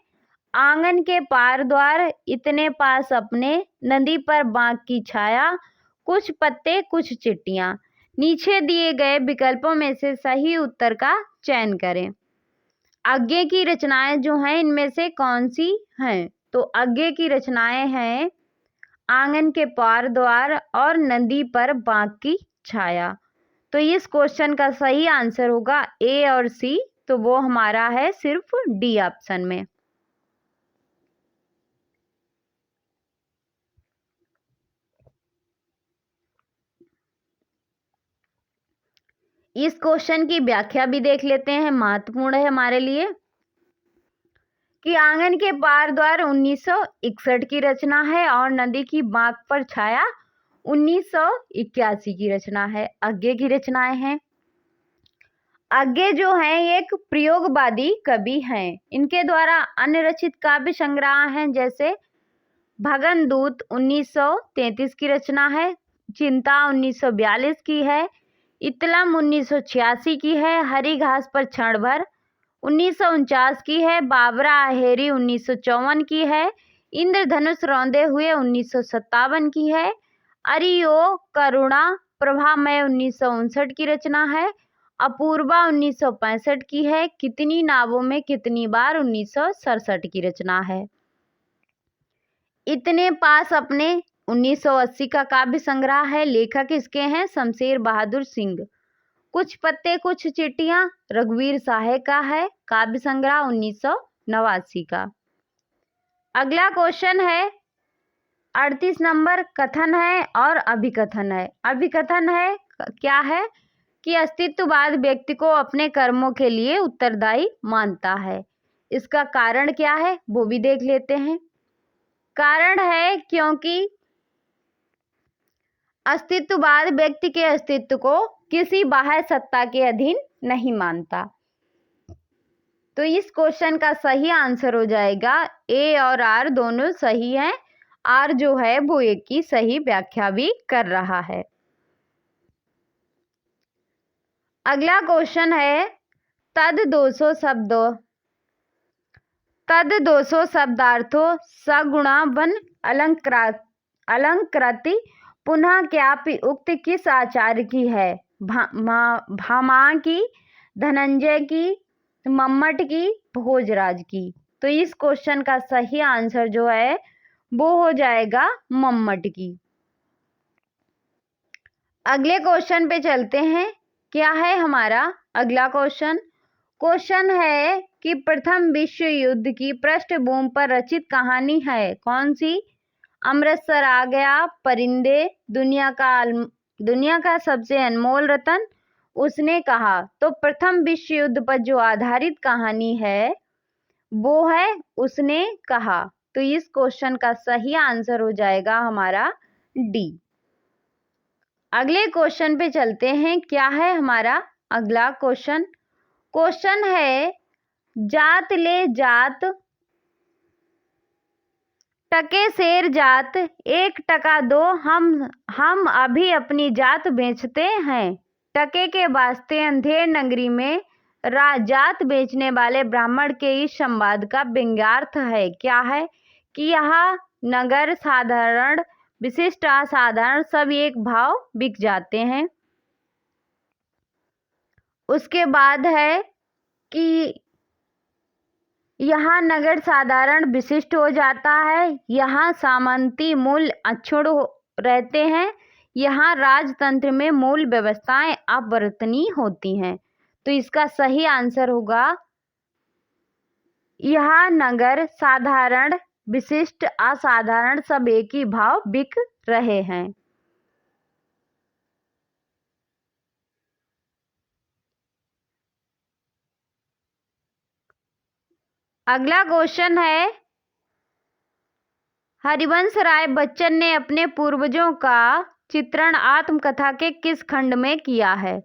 आंगन के पार द्वार, इतने पास अपने, नदी पर बांक की छाया, कुछ पत्ते कुछ चिट्टियां। नीचे दिए गए विकल्पों में से सही उत्तर का चयन करें। आगे की रचनाएं जो हैं इनमें से कौन सी हैं? तो आगे की रचनाएं हैं आंगन के पार द्वार और नदी पर बांक की छाया। तो इस क्वेश्चन का सही आंसर होगा ए और सी। तो वो हमारा है सिर्फ डी ऑप्शन में। इस क्वेश्चन की व्याख्या भी देख लेते हैं, महत्वपूर्ण है हमारे लिए। कि आंगन के पार द्वार 1961 की रचना है और नदी की बांक पर छाया 1981 की रचना है। आगे की रचनाएं हैं। आगे जो है एक प्रयोगवादी कवि हैं, इनके द्वारा अन्य रचित काव्य संग्रह हैं जैसे भगनदूत 1933 की रचना है। चिंता 1942 की है। इतलम 1986 की है। हरी घास पर क्षण भर 1949 की है। बाबरा आहेरी 1954 की है। इंद्रधनुष रौंदे हुए 1957 की है। अरियो करुणा प्रभामय 1959 की रचना है। अपूर्वा 1965 की है। कितनी नावों में कितनी बार 1967 की रचना है। इतने पास अपने 1980 का काव्य संग्रह है। लेखक इसके हैं शमशेर बहादुर सिंह। कुछ पत्ते कुछ चिट्ठियां रघुवीर साहे का है। काव्य संग्रह 1989 का। अगला क्वेश्चन है 38 नंबर। कथन है और अभिकथन है। अभिकथन है क्या है कि अस्तित्ववाद व्यक्ति को अपने कर्मों के लिए उत्तरदायी मानता है। इसका कारण क्या है वो भी देख लेते हैं। कारण है क्योंकि अस्तित्ववाद व्यक्ति के अस्तित्व को किसी बाह्य सत्ता के अधीन नहीं मानता। तो इस क्वेश्चन का सही आंसर हो जाएगा ए और आर दोनों सही हैं। आर जो है वो ए की सही व्याख्या भी कर रहा है। अगला क्वेश्चन है तद 200 शब्दार्थों सगुणा वन अलंकृति पुनः क्यापि उक्त किस आचार्य की है। भामा की, धनंजय की, मम्मट की, भोजराज की। तो इस क्वेश्चन का सही आंसर जो है वो हो जाएगा मम्मट की। अगले क्वेश्चन पे चलते हैं। क्या है हमारा अगला क्वेश्चन। क्वेश्चन है कि प्रथम विश्व युद्ध की पृष्ठभूमि पर रचित कहानी है कौन सी। अमृतसर आ गया, परिंदे, दुनिया का सबसे अनमोल रतन, उसने कहा। तो प्रथम विश्व युद्ध पर जो आधारित कहानी है वो है उसने कहा। तो इस क्वेश्चन का सही आंसर हो जाएगा हमारा डी। अगले क्वेश्चन पे चलते हैं। क्या है हमारा अगला क्वेश्चन। क्वेश्चन है जात ले जात टके शेर जात 1 टका दो, हम अभी अपनी जात बेचते हैं। टके के वास्ते अंधेर नगरी में जात बेचने वाले ब्राह्मण के इस संवाद का व्यंग्यार्थ है। क्या है कि यह नगर साधारण विशिष्ट असाधारण सब एक भाव बिक जाते हैं। उसके बाद है कि यहाँ नगर साधारण विशिष्ट हो जाता है। यहाँ सामंती मूल्य अक्षुण्ण रहते हैं। यहाँ राजतंत्र में मूल व्यवस्थाएं अपरिवर्तनीय होती हैं। तो इसका सही आंसर होगा यहाँ नगर साधारण विशिष्ट असाधारण सब एक ही भाव बिक रहे हैं। अगला क्वेश्चन है हरिवंश राय बच्चन ने अपने पूर्वजों का चित्रण आत्मकथा के किस खंड में किया है।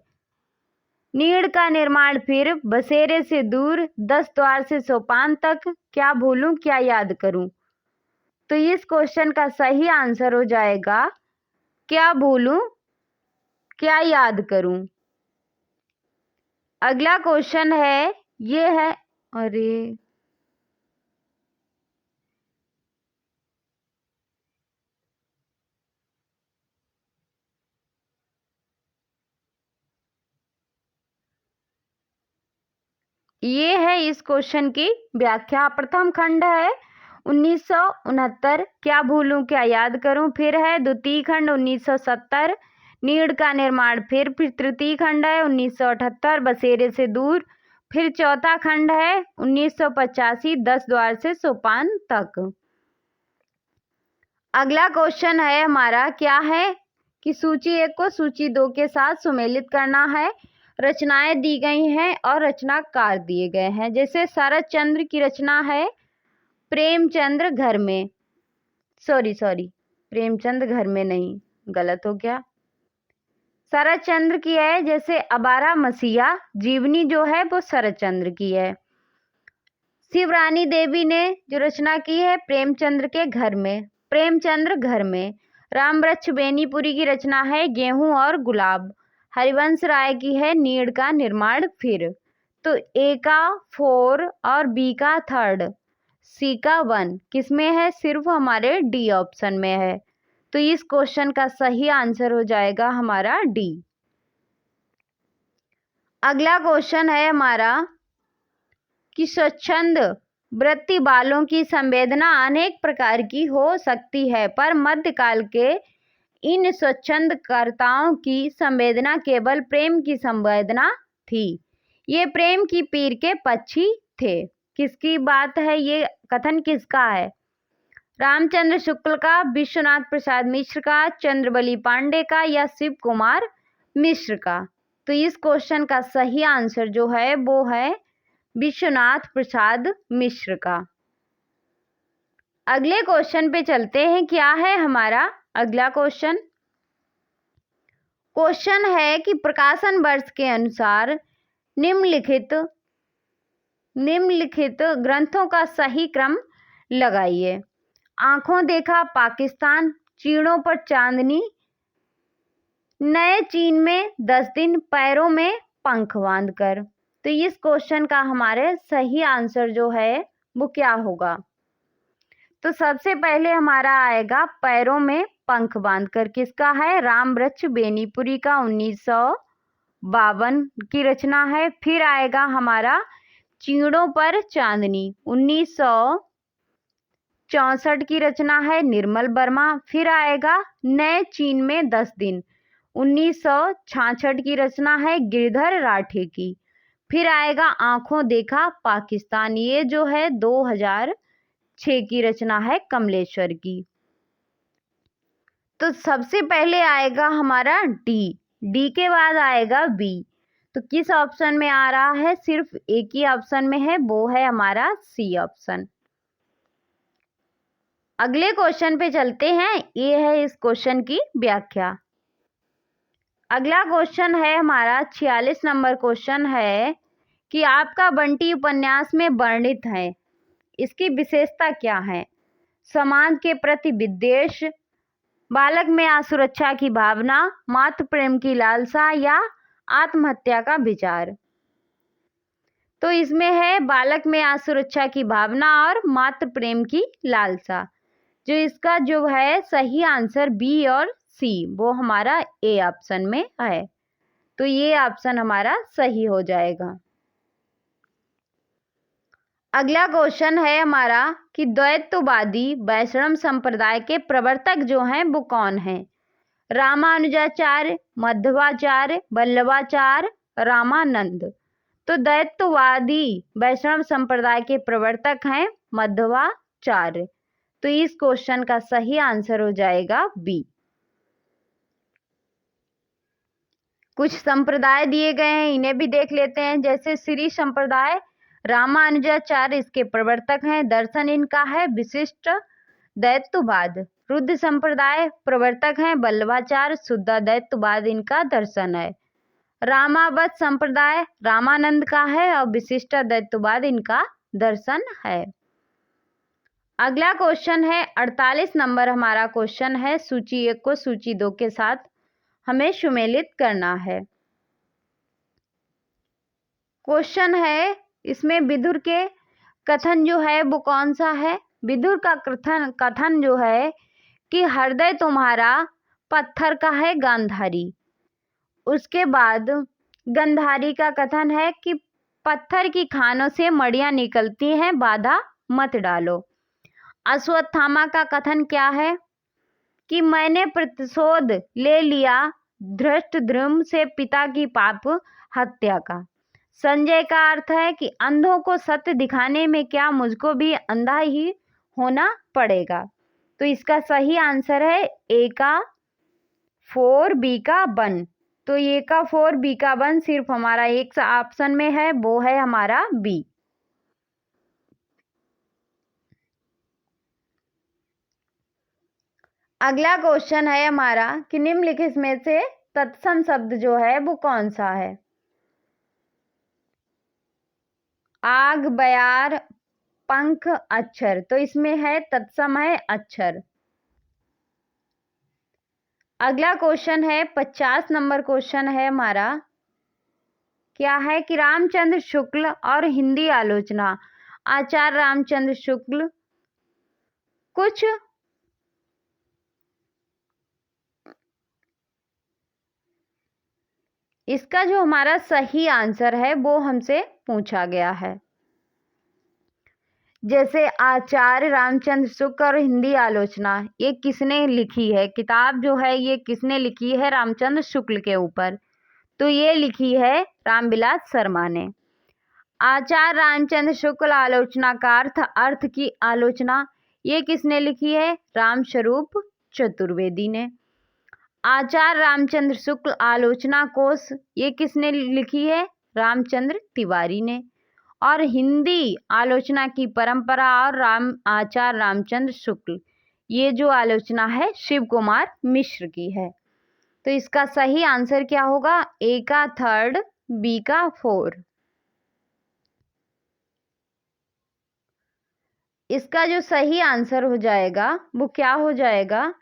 नीड़ का निर्माण फिर, बसेरे से दूर, 10 द्वार से सोपान तक, क्या भूलूं क्या याद करूं। तो इस क्वेश्चन का सही आंसर हो जाएगा क्या भूलूं क्या याद करूं। अगला क्वेश्चन है ये है अरे ये है इस क्वेश्चन की व्याख्या। प्रथम खंड है 1969 क्या भूलूं क्या याद करूं। फिर है द्वितीय खंड 1970 नीड़ का निर्माण फिर तृतीय खंड है 1978 बसेरे से दूर। फिर चौथा खंड है 1985 10 द्वार से सोपान तक। अगला क्वेश्चन है हमारा क्या है कि सूची 1 को सूची 2 के साथ सुमेलित करना है। रचनाएं दी गई हैं और रचनाकार दिए गए हैं। जैसे शरद चंद्र की रचना है प्रेमचंद्र घर में, सॉरी प्रेमचंद घर में नहीं, गलत हो गया। शरद चंद्र की है। जैसे अबारा मसीहा जीवनी जो है वो शरद चंद्र की है। शिवरानी देवी ने जो रचना की है प्रेमचंद्र के घर में। प्रेमचंद्र घर में। रामवृक्ष बेनीपुरी की रचना है गेहूं और गुलाब। हरिवंश राय की है नीड़ का निर्माण फिर। तो ए का 4 और बी का 3, सी का 1 किसमें है? सिर्फ हमारे डी ऑप्शन में है। तो इस क्वेश्चन का सही आंसर हो जाएगा हमारा डी। अगला क्वेश्चन है हमारा कि स्वच्छंद वृत्ति बालों की संवेदना अनेक प्रकार की हो सकती है, पर मध्यकाल के इन स्वच्छंदकर्ताओं की संवेदना केवल प्रेम की संवेदना थी। ये प्रेम की पीर के पक्षी थे। किसकी बात है? ये कथन किसका है? रामचंद्र शुक्ल का, विश्वनाथ प्रसाद मिश्र का, चंद्रबली पांडे का या शिव कुमार मिश्र का? तो इस क्वेश्चन का सही आंसर जो है वो है विश्वनाथ प्रसाद मिश्र का। अगले क्वेश्चन पे चलते हैं। क्या है हमारा अगला क्वेश्चन? क्वेश्चन है कि प्रकाशन वर्ष के अनुसार निम्नलिखित ग्रंथों का सही क्रम लगाइए। आंखों देखा पाकिस्तान, चीड़ों पर चांदनी, नए चीन में 10 दिन, पैरों में पंख बांधकर। तो इस क्वेश्चन का हमारे सही आंसर जो है वो क्या होगा? तो सबसे पहले हमारा आएगा पैरों में पंख बांधकर। किसका है? रामवृक्ष बेनीपुरी का 1952 की रचना है। फिर आएगा हमारा चीड़ों पर चांदनी 1964 की रचना है, निर्मल वर्मा। फिर आएगा नए चीन में 10 दिन 1966 की रचना है, गिरधर राठे की। फिर आएगा आंखों देखा पाकिस्तान, ये जो है 2006 की रचना है, कमलेश्वर की। तो सबसे पहले आएगा हमारा डी, डी के बाद आएगा बी। तो किस ऑप्शन में आ रहा है? सिर्फ एक ही ऑप्शन में है, वो है हमारा सी ऑप्शन। अगले क्वेश्चन पे चलते हैं। ये है इस क्वेश्चन की व्याख्या। अगला क्वेश्चन है हमारा 46 नंबर क्वेश्चन है कि आपका बंटी उपन्यास में वर्णित है, इसकी विशेषता क्या है? समाज के प्रति विद्वेष, बालक में असुरक्षा की भावना, मातृ प्रेम की लालसा या आत्महत्या का विचार? तो इसमें है बालक में असुरक्षा की भावना और मातृ प्रेम की लालसा। जो इसका जो है सही आंसर बी और सी वो हमारा ए ऑप्शन में है। तो ये ऑप्शन हमारा सही हो जाएगा। अगला क्वेश्चन है हमारा कि द्वैतवादी वैष्णव संप्रदाय के प्रवर्तक जो हैं वो कौन हैं? रामानुजाचार्य, मध्वाचार्य, वल्लभाचार्य, रामानंद। तो द्वैतवादी वैष्णव संप्रदाय के प्रवर्तक हैं मध्वाचार्य। तो इस क्वेश्चन का सही आंसर हो जाएगा बी। कुछ संप्रदाय दिए गए हैं, इन्हें भी देख लेते हैं। जैसे श्री संप्रदाय, रामानुजाचार्य इसके प्रवर्तक हैं, दर्शन इनका है विशिष्ट द्वैतवाद। रुद्र संप्रदाय प्रवर्तक हैं वल्लभाचार्य, शुद्ध द्वैतवाद इनका दर्शन है। रामावत संप्रदाय रामानंद का है और विशिष्ट द्वैतवाद इनका दर्शन है। अगला क्वेश्चन है 48 नंबर हमारा क्वेश्चन है। सूची 1 को सूची 2 के साथ हमें सुमेलित करना है। क्वेश्चन है इसमें विदुर के कथन जो है वो कौन सा है? विदुर का कथन जो है कि हृदय तुम्हारा पत्थर का है गांधारी। उसके बाद गंधारी का कथन है कि पत्थर की खानों से मड़ियां निकलती हैं, बाधा मत डालो। अश्वत्थामा का कथन क्या है कि मैंने प्रतिशोध ले लिया धृष्टद्युम्न से पिता की पाप हत्या का। संजय का अर्थ है कि अंधों को सत्य दिखाने में क्या मुझको भी अंधा ही होना पड़ेगा। तो इसका सही आंसर है ए का 4 बी का 1। तो ए का 4 बी का 1 सिर्फ हमारा एक ऑप्शन में है, वो है हमारा बी। अगला क्वेश्चन है हमारा कि निम्नलिखित में से तत्सम शब्द जो है वो कौन सा है? आग, बयार, पंख, अक्षर। तो इसमें है तत्सम है अक्षर। अगला क्वेश्चन है 50 नंबर क्वेश्चन है हमारा। क्या है कि रामचंद्र शुक्ल और हिंदी आलोचना। आचार्य रामचंद्र शुक्ल कुछ इसका जो हमारा सही आंसर है वो हमसे पूछा गया है। जैसे आचार्य रामचंद्र शुक्ल और हिंदी आलोचना, ये किसने लिखी है किताब जो है, ये किसने लिखी है रामचंद्र शुक्ल के ऊपर, तो ये लिखी है रामविलास शर्मा ने। आचार्य रामचंद्र शुक्ल आलोचना का अर्थ की आलोचना, ये किसने लिखी है रामस्वरूप चतुर्वेदी ने। आचार्य रामचंद्र शुक्ल आलोचना कोश, ये किसने लिखी है रामचंद्र तिवारी ने। और हिंदी आलोचना की परंपरा और आचार्य रामचंद्र शुक्ल, ये जो आलोचना है शिव कुमार मिश्र की है। तो इसका सही आंसर क्या होगा, ए का 3, बी का 4। इसका जो सही आंसर हो जाएगा वो क्या हो जाएगा,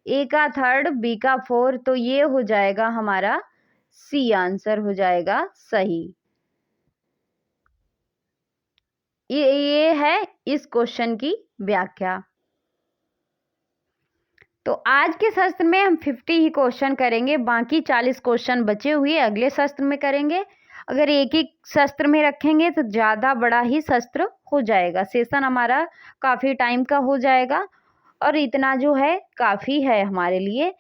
ए का 3, बी का 4, तो ये हो जाएगा हमारा सी आंसर हो जाएगा सही। ये है इस क्वेश्चन की व्याख्या। तो आज के सत्र में हम 50 ही क्वेश्चन करेंगे, बाकी 40 क्वेश्चन बचे हुए अगले सत्र में करेंगे। अगर एक ही सत्र में रखेंगे तो ज़्यादा बड़ा ही सत्र हो जाएगा, सेशन हमारा काफ़ी टाइम का हो जाएगा और इतना जो है काफ़ी है हमारे लिए।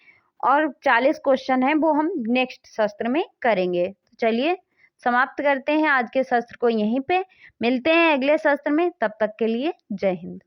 और 40 क्वेश्चन है वो हम नेक्स्ट सत्र में करेंगे। तो चलिए समाप्त करते हैं आज के सत्र को यहीं पे, मिलते हैं अगले सत्र में, तब तक के लिए जय हिंद।